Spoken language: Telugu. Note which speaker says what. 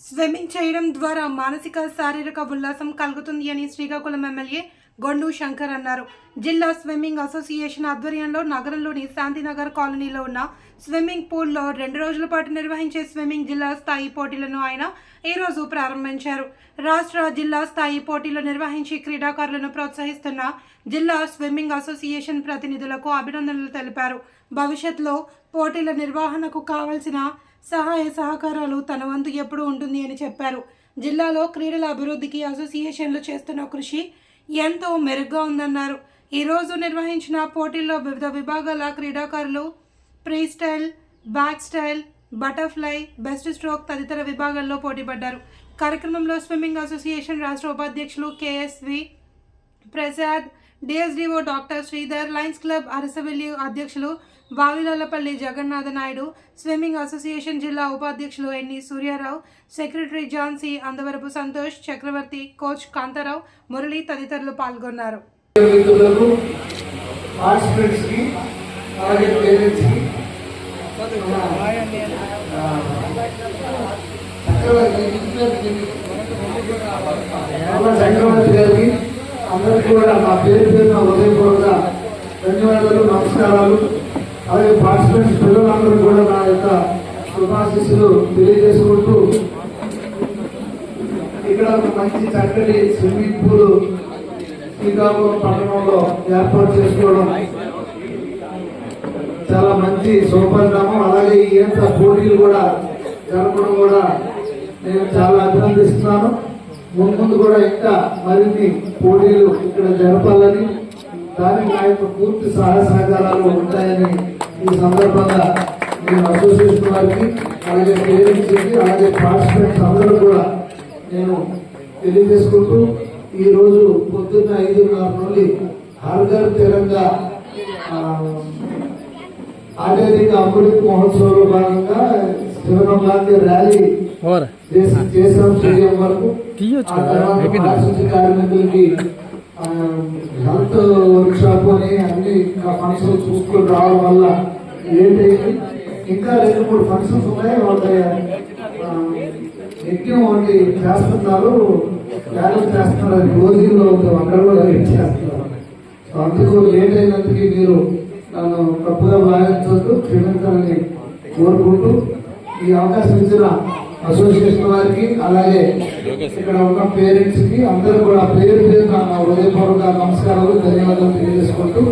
Speaker 1: స్విమ్మింగ్ చేయడం ద్వారా మానసిక శారీరక ఉల్లాసం కలుగుతుంది అని శ్రీకాకుళం ఎమ్మెల్యే గొండు శంకర్ అన్నారు. జిల్లా స్విమ్మింగ్ అసోసియేషన్ ఆధ్వర్యంలో నగరంలోని శాంతినగర్ కాలనీలో ఉన్న స్విమ్మింగ్ పూల్లో 2 రోజుల పాటు నిర్వహించే స్విమ్మింగ్ జిల్లా స్థాయి పోటీలను ఆయన ఈరోజు ప్రారంభించారు. రాష్ట్ర జిల్లా స్థాయి పోటీలు నిర్వహించి క్రీడాకారులను ప్రోత్సహిస్తున్న జిల్లా స్విమ్మింగ్ అసోసియేషన్ ప్రతినిధులకు అభినందనలు తెలిపారు. భవిష్యత్తులో పోటీల నిర్వహణకు కావాల్సిన సహాయ సహకారాలు తన వంతు ఎప్పుడూ ఉంటుంది అని చెప్పారు. జిల్లాలో క్రీడల అభివృద్ధికి అసోసియేషన్లు చేస్తున్న కృషి ఎంతో మెరుగ్గా ఉందన్నారు. ఈరోజు నిర్వహించిన పోటీల్లో వివిధ విభాగాల క్రీడాకారులు free style, back style, butterfly, best stroke తదితర విభాగాల్లో పోటీపడ్డారు. కార్యక్రమంలో స్విమ్మింగ్ అసోసియేషన్ రాష్ట్ర ఉపాధ్యక్షులు KSV Prasad, DSDO doctor Sridhar, Lions club Arasavalli అధ్యక్షులు వావిలాలపల్లి జగన్నాథ నాయుడు, స్విమ్మింగ్ అసోసియేషన్ జిల్లా ఉపాధ్యక్షులు ఎన్ని సూర్యారావు, సెక్రటరీ జాన్సీ, అందవరపు సంతోష్, చక్రవర్తి, కోచ్ కాంతారావు, మురళి తదితరులు పాల్గొన్నారు.
Speaker 2: అందరికీ కూడా నా పేరు పేరున హృదయపూర్వక ధన్యవాదాలు, నమస్కారాలు. అలాగే పార్టిసిపెంట్స్ పిల్లలందరూ కూడా నా యొక్క శుభాశీస్సులు తెలియజేసుకుంటూ ఇక్కడ ఒక మంచి చక్కటి స్విమ్మింగ్ పూల్ శ్రీకాకుళం పట్టణంలో ఏర్పాటు చేసుకోవడం చాలా మంచి శుభపరిణామం. అలాగే ఈ యొక్క పోటీలు కూడా జరపడం కూడా నేను చాలా అభినందిస్తున్నాను. ముందు కూడా ఇంకా మరిన్ని పోటీలు ఇక్కడ జరపాలని, దానికి నా యొక్క పూర్తి సహాయ సహకారాలు ఉంటాయని ఈ సందర్భంగా నేను అసోసియేషన్ వారికి, అలాగే పేరెంట్స్కి, అలాగే పార్టిసిపెంట్స్ అందరూ కూడా నేను తెలియజేసుకుంటూ ఈరోజు పొద్దున్న 5:30 నుండి హర్ ఘర్ తిరంగా ఆజాదీ కా అమృత్ మహోత్సవంలో భాగంగా 7 o'clock ర్యాలీ చేసాం స్టేడియం వరకు. ఆ తర్వాత కార్మికులకి హెల్త్ వర్క్ షాప్ అని అన్ని ఫంక్షన్ చూసుకొని రావడం వల్ల ఏంటంటే ఇంకా 2-3 ఫంక్షన్స్ ఉన్నాయి. వాళ్ళ యజ్ఞం ఒకటి చేస్తున్నారు, త్యాగం చేస్తున్నారు. అది రోజుల్లో అక్కడ కూడా చేస్తున్నారు. అందుకు లేట్ అయినందుకు మీరు నన్ను తప్పుగా భావించవద్దు, క్షమించాలని కోరుకుంటూ ఈ అవకాశం ఇచ్చిన అసోసియేషన్ వారికి, అలాగే ఇక్కడ ఉన్న పేరెంట్స్ కి అందరూ కూడా పేరు పేరు నా హృదయపూర్వక నమస్కారాలు, ధన్యవాదాలు తెలియజేసుకుంటూ